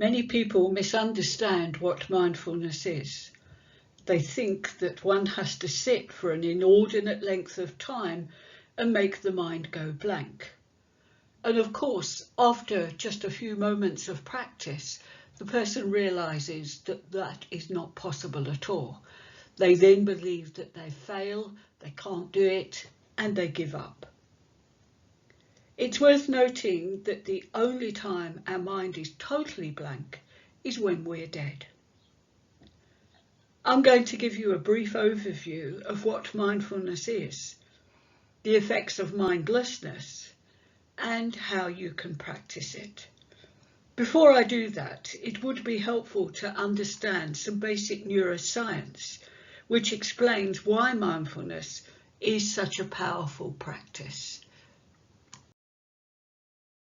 Many people misunderstand what mindfulness is. They think that one has to sit for an inordinate length of time and make the mind go blank. And of course, after just a few moments of practice, the person realizes that that is not possible at all. They then believe that they fail, they can't do it, and they give up. It's worth noting that the only time our mind is totally blank is when we're dead. I'm going to give you a brief overview of what mindfulness is, the effects of mindlessness, and how you can practice it. Before I do that, it would be helpful to understand some basic neuroscience, which explains why mindfulness is such a powerful practice.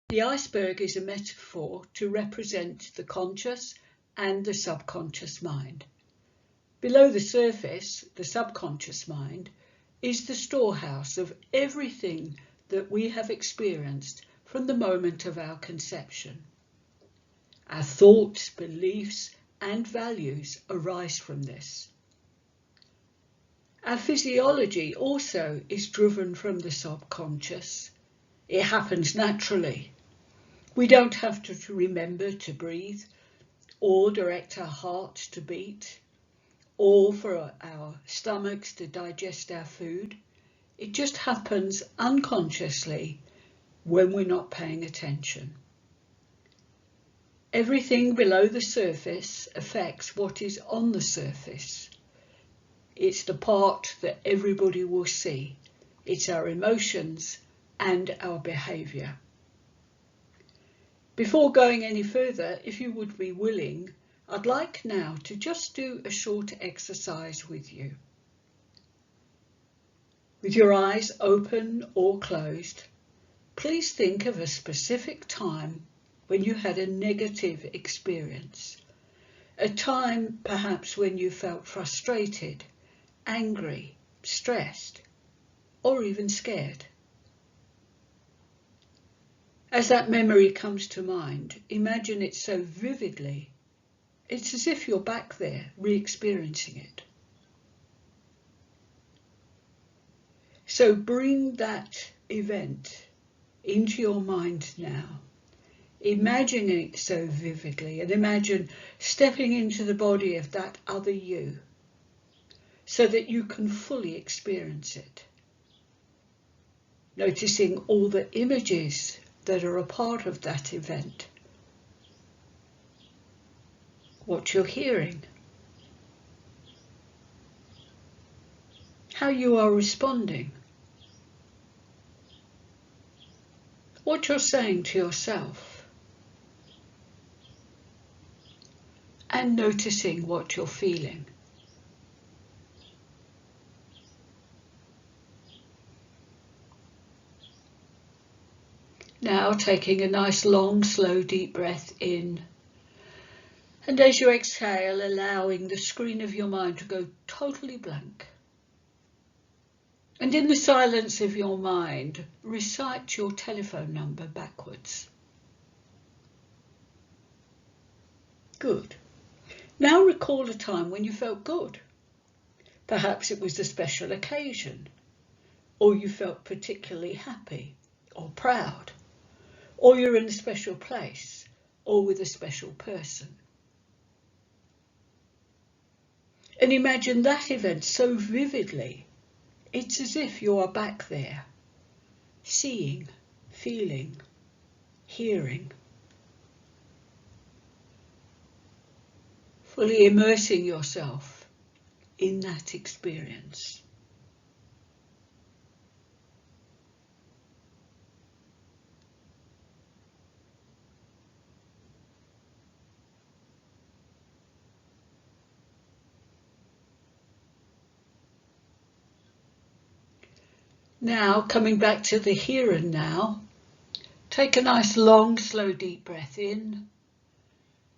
The iceberg is a metaphor to represent the conscious and the subconscious mind. Below the surface, the subconscious mind is the storehouse of everything that we have experienced from the moment of our conception. Our thoughts, beliefs, and values arise from this. Our physiology also is driven from the subconscious. It happens naturally. We don't have to remember to breathe, or direct our heart to beat, or for our stomachs to digest our food. It just happens unconsciously when we're not paying attention. Everything below the surface affects what is on the surface. It's the part that everybody will see. It's our emotions and our behaviour. Before going any further, if you would be willing, I'd like now to just do a short exercise with you. With your eyes open or closed, please think of a specific time when you had a negative experience. A time perhaps when you felt frustrated, angry, stressed, or even scared. As that memory comes to mind, imagine it so vividly, it's as if you're back there re-experiencing it. So bring that event into your mind now. Imagine it so vividly and imagine stepping into the body of that other you so that you can fully experience it. Noticing all the images that are a part of that event. What you're hearing. How you are responding. What you're saying to yourself. And noticing what you're feeling. Now taking a nice long, slow, deep breath in. And as you exhale, allowing the screen of your mind to go totally blank. And in the silence of your mind, recite your telephone number backwards. Good. Now recall a time when you felt good. Perhaps it was a special occasion, or you felt particularly happy or proud. Or you're in a special place, or with a special person. And imagine that event so vividly, it's as if you are back there, seeing, feeling, hearing. Fully immersing yourself in that experience. Now, coming back to the here and now, take a nice long, slow, deep breath in.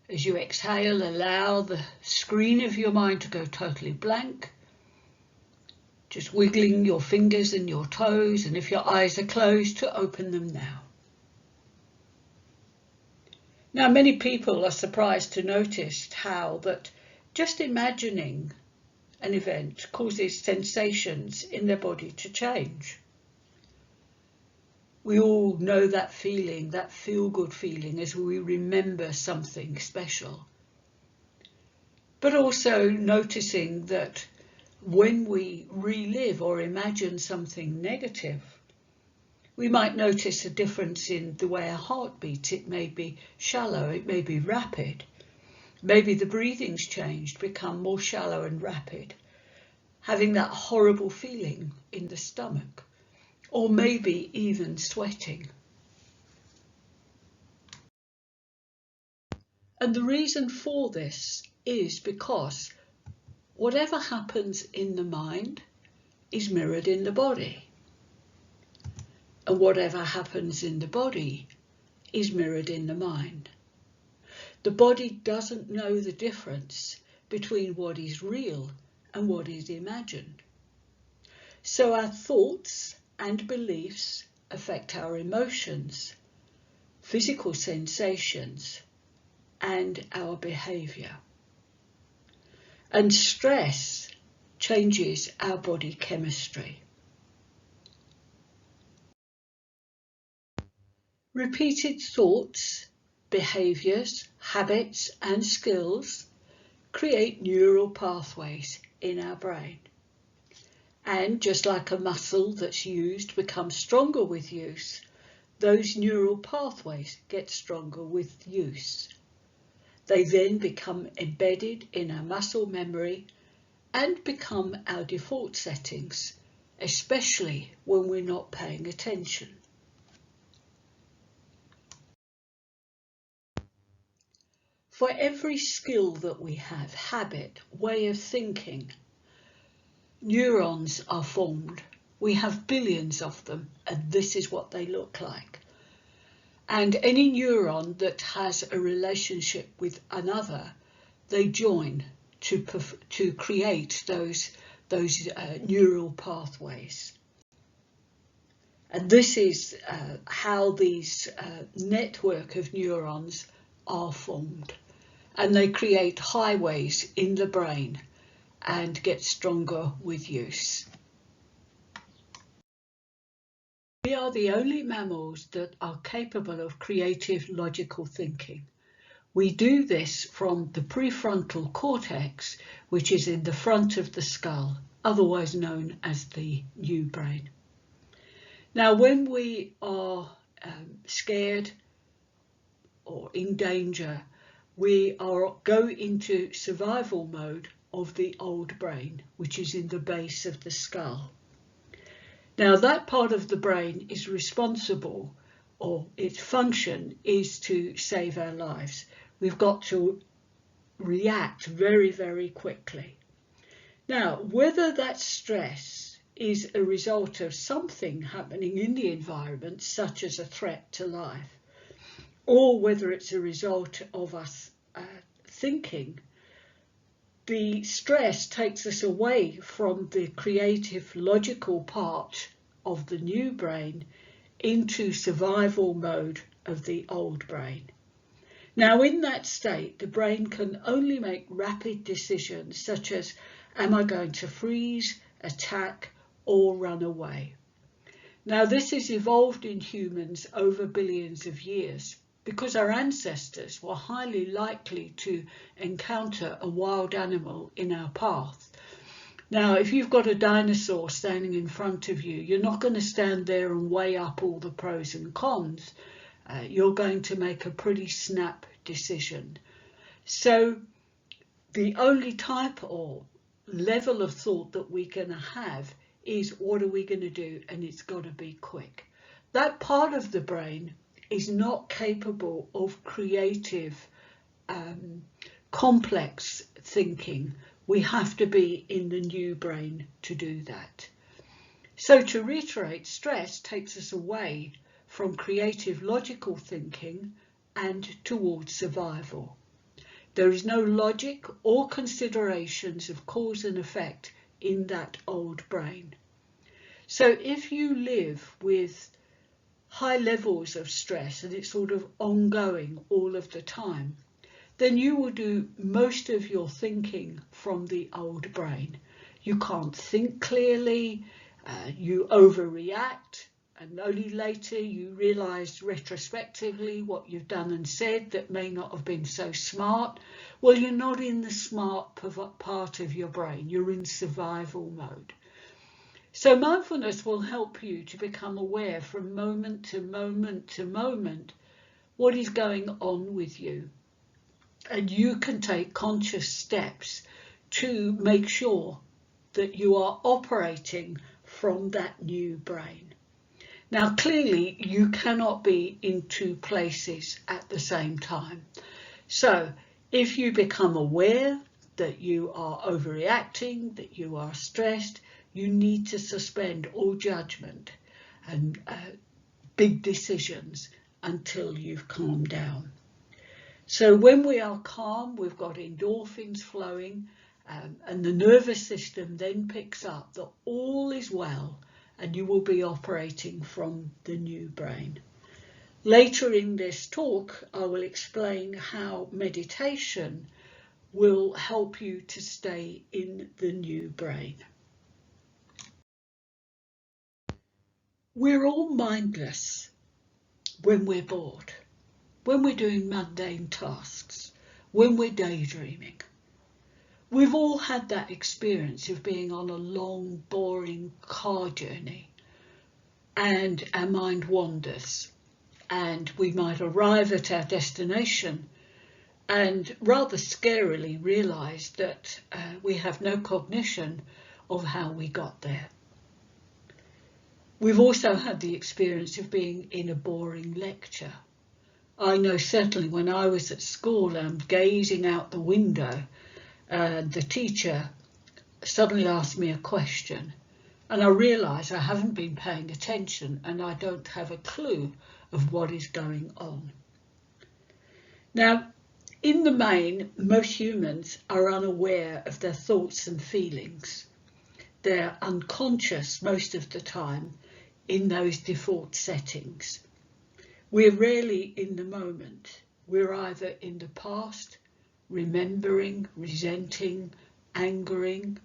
As you exhale, allow the screen of your mind to go totally blank. Just wiggling your fingers and your toes, and if your eyes are closed, to open them now. Now, many people are surprised to notice how that just imagining an event causes sensations in their body to change. We all know that feeling, that feel-good feeling as we remember something special. But also noticing that when we relive or imagine something negative, we might notice a difference in the way our heart beats. It may be shallow, it may be rapid. Maybe the breathing's changed, become more shallow and rapid, having that horrible feeling in the stomach, or maybe even sweating. And the reason for this is because whatever happens in the mind is mirrored in the body. And whatever happens in the body is mirrored in the mind. The body doesn't know the difference between what is real and what is imagined. So our thoughts and beliefs affect our emotions, physical sensations, and our behaviour. And stress changes our body chemistry. Repeated thoughts, behaviours, habits and skills create neural pathways in our brain. And just like a muscle that's used becomes stronger with use, those neural pathways get stronger with use. They then become embedded in our muscle memory and become our default settings, especially when we're not paying attention. For every skill that we have, habit, way of thinking, neurons are formed. We have billions of them, and this is what they look like. And any neuron that has a relationship with another, they join to create those neural pathways. And this is how these network of neurons are formed. And they create highways in the brain and get stronger with use. We are the only mammals that are capable of creative logical thinking. We do this from the prefrontal cortex, which is in the front of the skull, otherwise known as the new brain. Now, when we are scared or in danger, we go into survival mode of the old brain, which is in the base of the skull. Now, that part of the brain is responsible, or its function is to save our lives. We've got to react very, very quickly. Now, whether that stress is a result of something happening in the environment, such as a threat to life, or whether it's a result of us thinking, the stress takes us away from the creative, logical part of the new brain into survival mode of the old brain. Now, in that state, the brain can only make rapid decisions such as, am I going to freeze, attack, or run away? Now, this has evolved in humans over billions of years, because our ancestors were highly likely to encounter a wild animal in our path. Now, if you've got a dinosaur standing in front of you, you're not going to stand there and weigh up all the pros and cons. You're going to make a pretty snap decision. So the only type or level of thought that we're going to have is, what are we going to do? And it's got to be quick. That part of the brain is not capable of creative, complex thinking. We have to be in the new brain to do that. So to reiterate, stress takes us away from creative, logical thinking and towards survival. There is no logic or considerations of cause and effect in that old brain. So if you live with high levels of stress and it's sort of ongoing all of the time, then you will do most of your thinking from the old brain. You can't think clearly, you overreact, and only later you realise retrospectively what you've done and said that may not have been so smart. Well, you're not in the smart part of your brain, you're in survival mode. So mindfulness will help you to become aware from moment to moment to moment what is going on with you. And you can take conscious steps to make sure that you are operating from that new brain. Now, clearly, you cannot be in two places at the same time. So if you become aware that you are overreacting, that you are stressed, you need to suspend all judgment and big decisions until you've calmed down. So when we are calm, we've got endorphins flowing, and the nervous system then picks up that all is well and you will be operating from the new brain. Later in this talk, I will explain how meditation will help you to stay in the new brain. We're all mindless when we're bored, when we're doing mundane tasks, when we're daydreaming. We've all had that experience of being on a long, boring car journey and our mind wanders and we might arrive at our destination and rather scarily realise that we have no cognition of how we got there. We've also had the experience of being in a boring lecture. I know certainly when I was at school and gazing out the window, the teacher suddenly asked me a question and I realised I haven't been paying attention and I don't have a clue of what is going on. Now, in the main, most humans are unaware of their thoughts and feelings. They're unconscious most of the time in those default settings. We're rarely in the moment. We're either in the past, remembering, resenting, angering,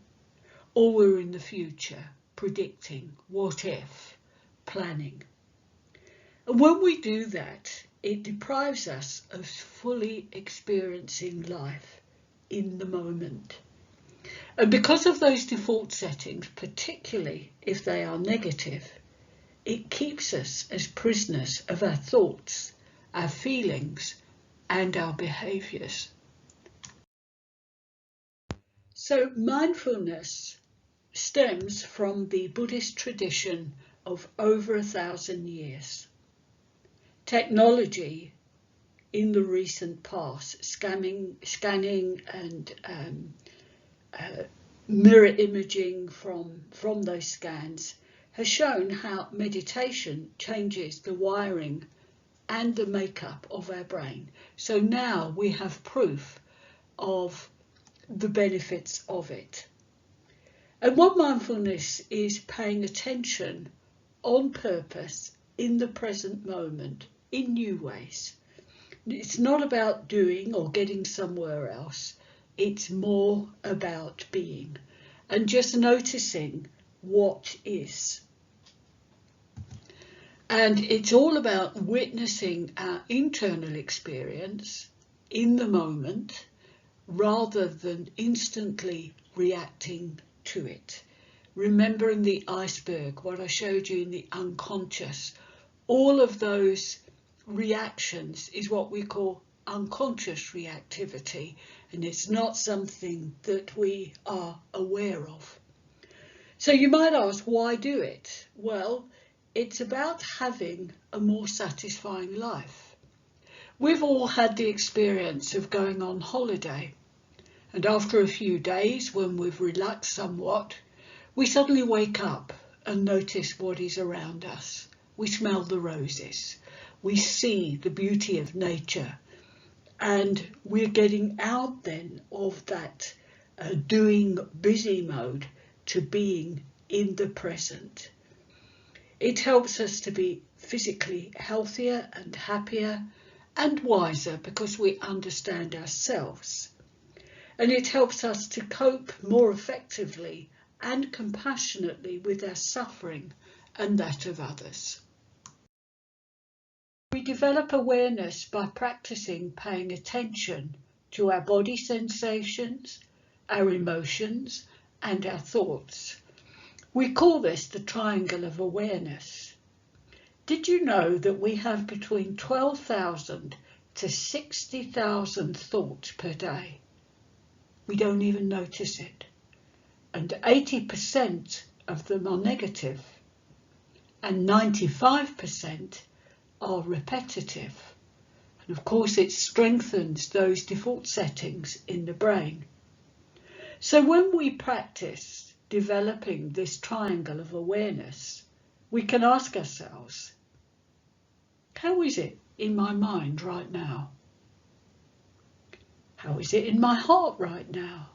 or we're in the future, predicting, what if, planning. And when we do that, it deprives us of fully experiencing life in the moment. And because of those default settings, particularly if they are negative, it keeps us as prisoners of our thoughts, our feelings, and our behaviours. So mindfulness stems from the Buddhist tradition of over 1,000 years. Technology in the recent past, scanning and mirror imaging from those scans, has shown how meditation changes the wiring and the makeup of our brain. So now we have proof of the benefits of it. And what mindfulness is paying attention on purpose in the present moment in new ways. It's not about doing or getting somewhere else. It's more about being and just noticing what is. And it's all about witnessing our internal experience in the moment rather than instantly reacting to it. Remembering the iceberg, what I showed you in the unconscious, all of those reactions is what we call unconscious reactivity, and it's not something that we are aware of. So you might ask, why do it? Well, it's about having a more satisfying life. We've all had the experience of going on holiday, and after a few days, when we've relaxed somewhat, we suddenly wake up and notice what is around us. We smell the roses, we see the beauty of nature, and we're getting out then of that doing busy mode to being in the present. It helps us to be physically healthier and happier and wiser because we understand ourselves. And it helps us to cope more effectively and compassionately with our suffering and that of others. We develop awareness by practicing paying attention to our body sensations, our emotions, and our thoughts. We call this the triangle of awareness. Did you know that we have between 12,000 to 60,000 thoughts per day? We don't even notice it. And 80% of them are negative, and 95% are repetitive. And of course, it strengthens those default settings in the brain. So when we practice developing this triangle of awareness, we can ask ourselves, how is it in my mind right now? How is it in my heart right now?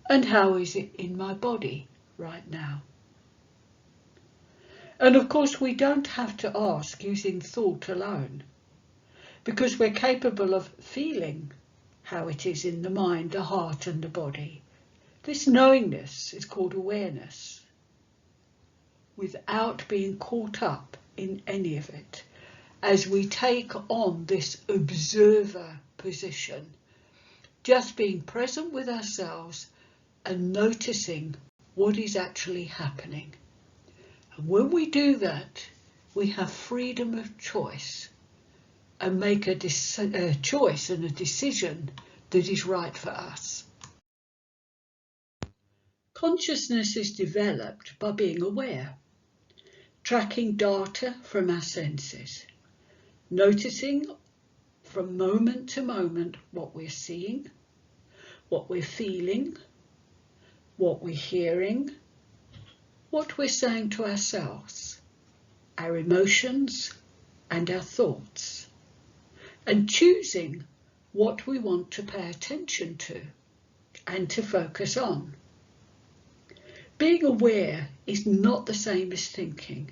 And how is it in my body right now? And of course, we don't have to ask using thought alone, because we're capable of feeling how it is in the mind, the heart and the body. This knowingness is called awareness, without being caught up in any of it, as we take on this observer position, just being present with ourselves and noticing what is actually happening. And when we do that, we have freedom of choice and make a choice and a decision that is right for us. Consciousness is developed by being aware, tracking data from our senses, noticing from moment to moment what we're seeing, what we're feeling, what we're hearing, what we're saying to ourselves, our emotions and our thoughts, and choosing what we want to pay attention to and to focus on. Being aware is not the same as thinking.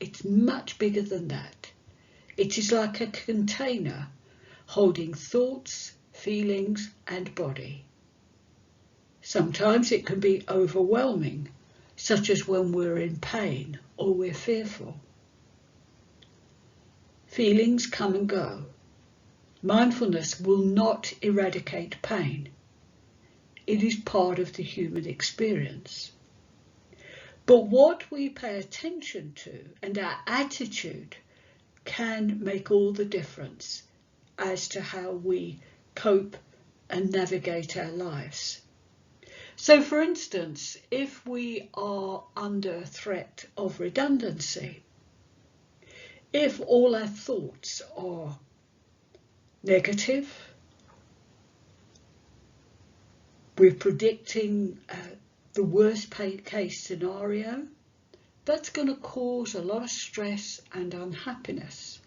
It's much bigger than that. It is like a container holding thoughts, feelings and body. Sometimes it can be overwhelming, such as when we're in pain or we're fearful. Feelings come and go. Mindfulness will not eradicate pain. It is part of the human experience. But what we pay attention to and our attitude can make all the difference as to how we cope and navigate our lives. So, for instance, if we are under threat of redundancy, if all our thoughts are negative, we're predicting the worst case scenario, that's going to cause a lot of stress and unhappiness.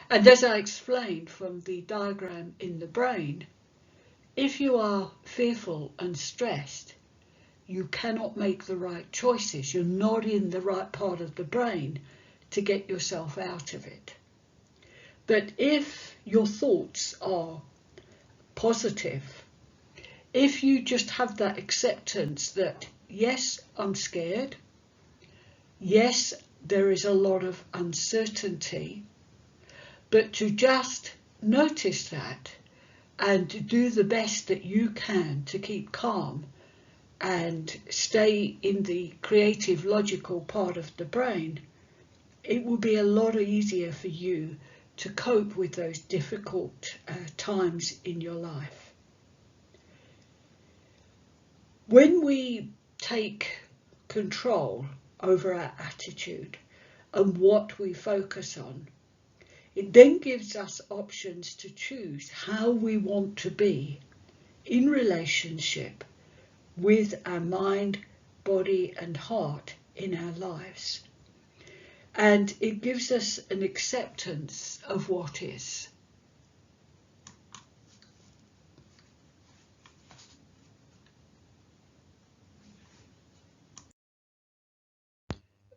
And as I explained from the diagram in the brain, if you are fearful and stressed, you cannot make the right choices. You're not in the right part of the brain to get yourself out of it. But if your thoughts are positive, if you just have that acceptance that, yes, I'm scared, yes, there is a lot of uncertainty, but to just notice that and to do the best that you can to keep calm and stay in the creative, logical part of the brain, it will be a lot easier for you to cope with those difficult times in your life. When we take control over our attitude and what we focus on, it then gives us options to choose how we want to be in relationship with our mind, body and heart in our lives. And it gives us an acceptance of what is.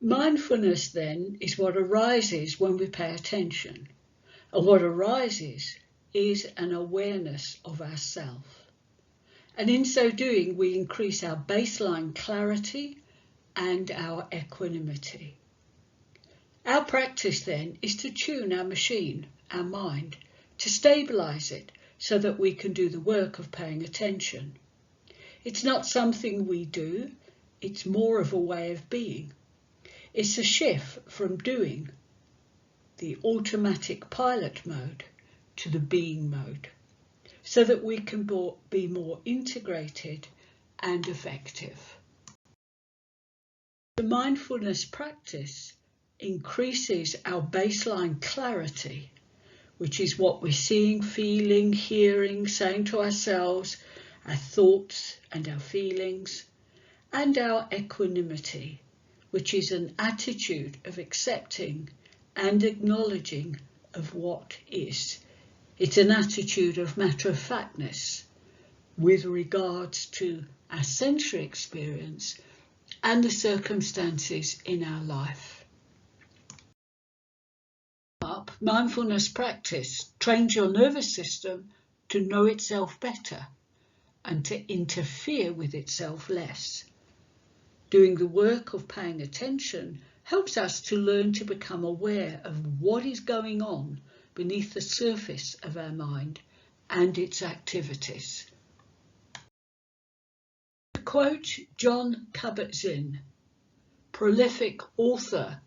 Mindfulness then is what arises when we pay attention. And what arises is an awareness of ourself. And in so doing, we increase our baseline clarity and our equanimity. Our practice then is to tune our machine, our mind, to stabilize it so that we can do the work of paying attention. It's not something we do, it's more of a way of being. It's a shift from doing, the automatic pilot mode, to the being mode, so that we can be more integrated and effective. The mindfulness practice increases our baseline clarity, which is what we're seeing, feeling, hearing, saying to ourselves, our thoughts and our feelings, and our equanimity, which is an attitude of accepting and acknowledging of what is. It's an attitude of matter-of-factness with regards to our sensory experience and the circumstances in our life. Mindfulness practice trains your nervous system to know itself better and to interfere with itself less. Doing the work of paying attention helps us to learn to become aware of what is going on beneath the surface of our mind and its activities. To quote Jon Kabat-Zinn, prolific author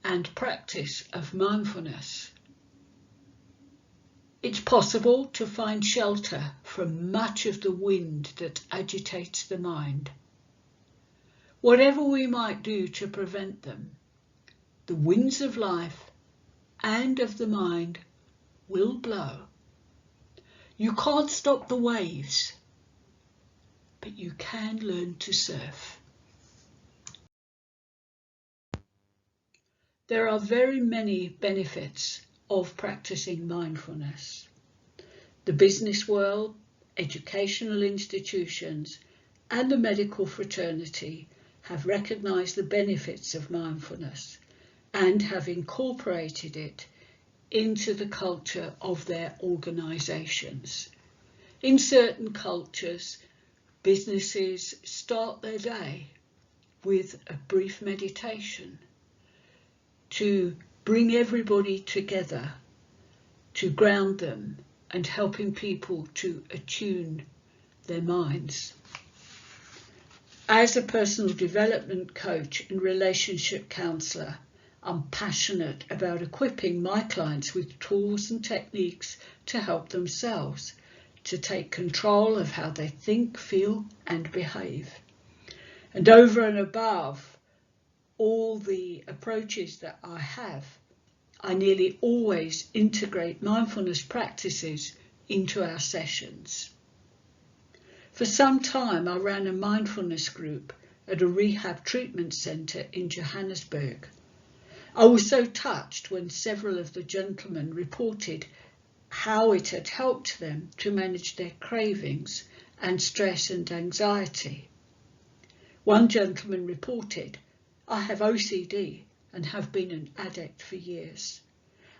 and practice of mindfulness, it's possible to find shelter from much of the wind that agitates the mind. Whatever we might do to prevent them, the winds of life and of the mind will blow. You can't stop the waves, but you can learn to surf. There are very many benefits of practicing mindfulness. The business world, educational institutions, and the medical fraternity have recognized the benefits of mindfulness and have incorporated it into the culture of their organizations. In certain cultures, businesses start their day with a brief meditation to bring everybody together, to ground them, and helping people to attune their minds. As a personal development coach and relationship counsellor, I'm passionate about equipping my clients with tools and techniques to help themselves to take control of how they think, feel, and behave. And over and above all the approaches that I have, I nearly always integrate mindfulness practices into our sessions. For some time, I ran a mindfulness group at a rehab treatment centre in Johannesburg. I was so touched when several of the gentlemen reported how it had helped them to manage their cravings and stress and anxiety. One gentleman reported, "I have OCD and have been an addict for years.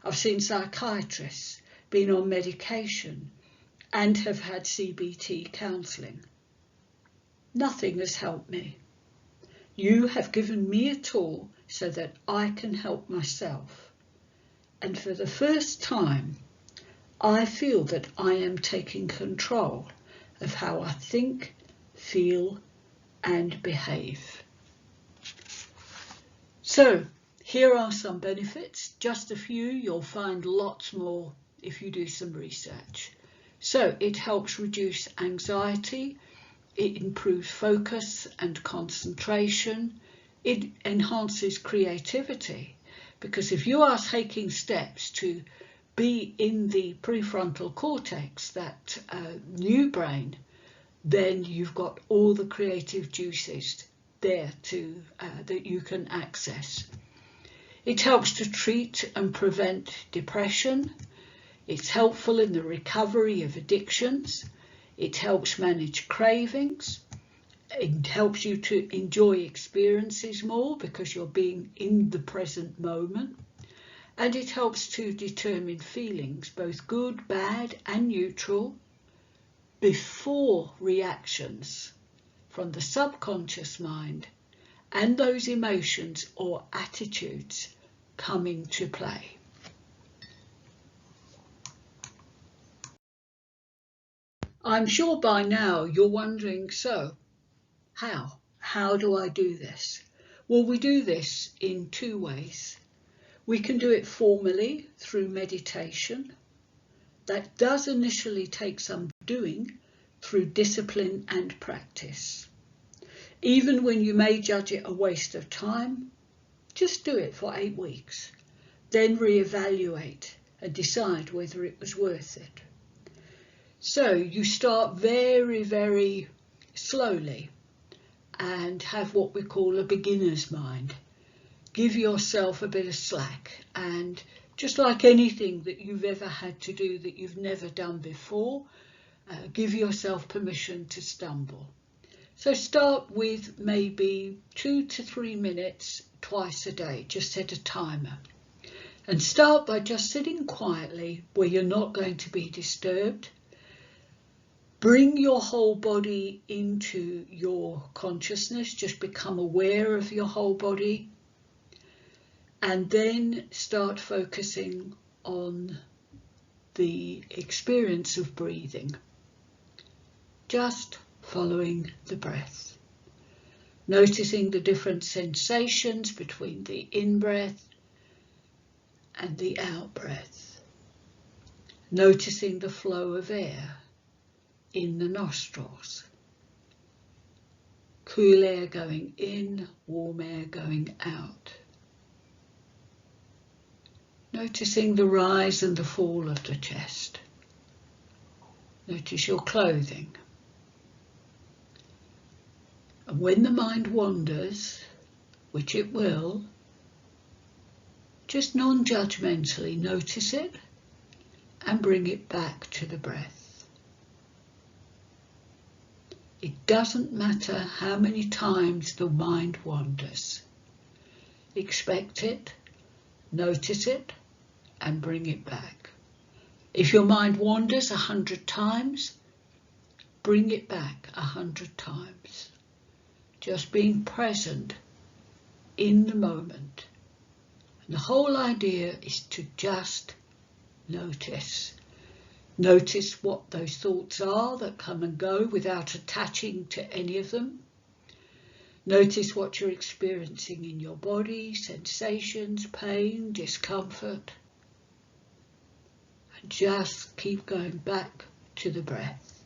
I've seen psychiatrists, been on medication, and have had CBT counselling. Nothing has helped me. You have given me a tool so that I can help myself. And for the first time, I feel that I am taking control of how I think, feel, and behave." So, here are some benefits, just a few. You'll find lots more if you do some research. So, it helps reduce anxiety, it improves focus and concentration, it enhances creativity, because if you are taking steps to be in the prefrontal cortex, that new brain, then you've got all the creative juices there that you can access. It helps to treat and prevent depression. It's helpful in the recovery of addictions. It helps manage cravings. It helps you to enjoy experiences more because you're being in the present moment. And it helps to determine feelings, both good, bad and neutral, before reactions from the subconscious mind and those emotions or attitudes come into play. I'm sure by now you're wondering, so how? How do I do this? Well, we do this in two ways. We can do it formally through meditation. That does initially take some doing through discipline and practice. Even when you may judge it a waste of time, just do it for 8 weeks. Then reevaluate and decide whether it was worth it. So you start very, very slowly and have what we call a beginner's mind. Give yourself a bit of slack, and just like anything that you've ever had to do that you've never done before, give yourself permission to stumble. So start with maybe 2 to 3 minutes twice a day. Just set a timer. And start by just sitting quietly where you're not going to be disturbed. Bring your whole body into your consciousness. Just become aware of your whole body. And then start focusing on the experience of breathing. Just following the breath. Noticing the different sensations between the in-breath and the out-breath. Noticing the flow of air in the nostrils. Cool air going in, warm air going out. Noticing the rise and the fall of the chest. Notice your clothing. And when the mind wanders, which it will, just non-judgmentally notice it and bring it back to the breath. It doesn't matter how many times the mind wanders. Expect it, notice it, and bring it back. If your mind wanders 100 times, bring it back 100 times. Just being present in the moment. And the whole idea is to just notice. Notice what those thoughts are that come and go without attaching to any of them. Notice what you're experiencing in your body, sensations, pain, discomfort. And just keep going back to the breath.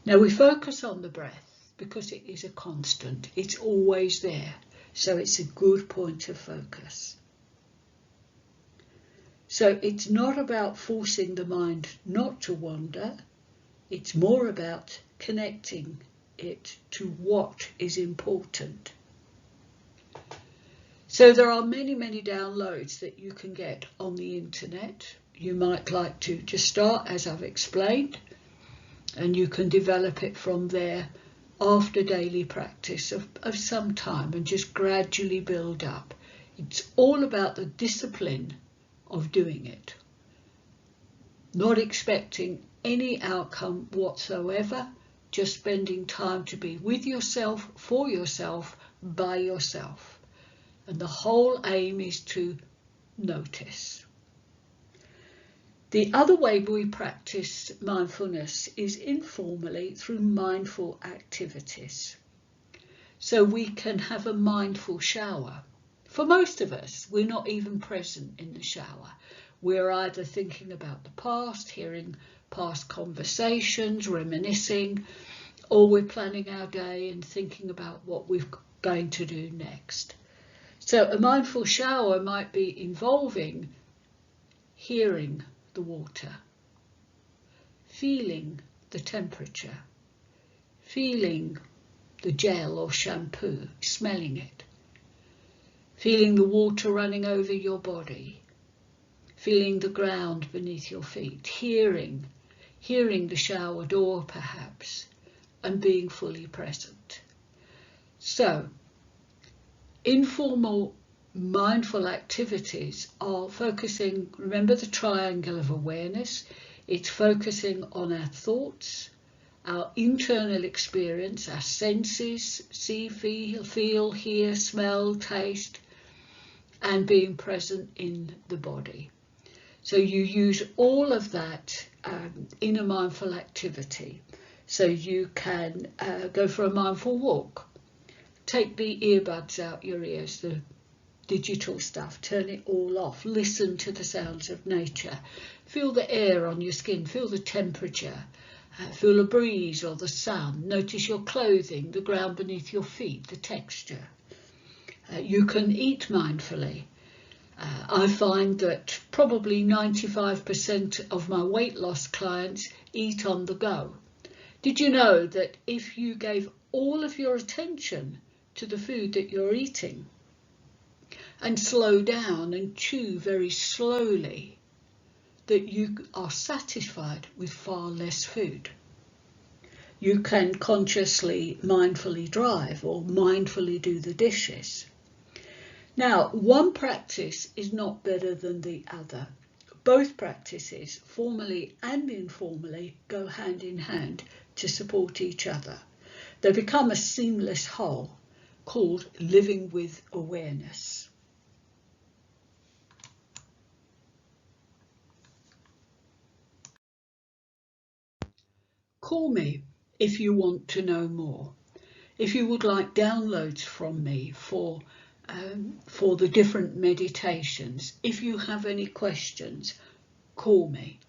Now we focus on the breath because it is a constant. It's always there. So it's a good point of focus. So it's not about forcing the mind not to wander. It's more about connecting it to what is important. So there are many, many downloads that you can get on the internet. You might like to just start, as I've explained, and you can develop it from there after daily practice of some time and just gradually build up. It's all about the discipline of doing it. Not expecting any outcome whatsoever, just spending time to be with yourself, for yourself, by yourself. And the whole aim is to notice. The other way we practice mindfulness is informally through mindful activities. So we can have a mindful shower. For most of us, we're not even present in the shower. We're either thinking about the past, hearing past conversations, reminiscing, or we're planning our day and thinking about what we're going to do next. So a mindful shower might be involving hearing the water, feeling the temperature, feeling the gel or shampoo, smelling it, feeling the water running over your body, feeling the ground beneath your feet, hearing the shower door perhaps, and being fully present. So, informal mindful activities are focusing, remember the triangle of awareness, it's focusing on our thoughts, our internal experience, our senses, see, feel, hear, smell, taste, and being present in the body. So you use all of that in a mindful activity. So you can go for a mindful walk, take the earbuds out your ears, the digital stuff, turn it all off, listen to the sounds of nature, feel the air on your skin, feel the temperature, feel a breeze or the sun, notice your clothing, the ground beneath your feet, the texture. You can eat mindfully. I find that probably 95% of my weight loss clients eat on the go. Did you know that if you gave all of your attention to the food that you're eating and slow down and chew very slowly, that you are satisfied with far less food? You can consciously, mindfully drive or mindfully do the dishes. Now, one practice is not better than the other. Both practices, formally and informally, go hand in hand to support each other. They become a seamless whole called living with awareness. Call me if you want to know more. If you would like downloads from me for the different meditations, if you have any questions, call me.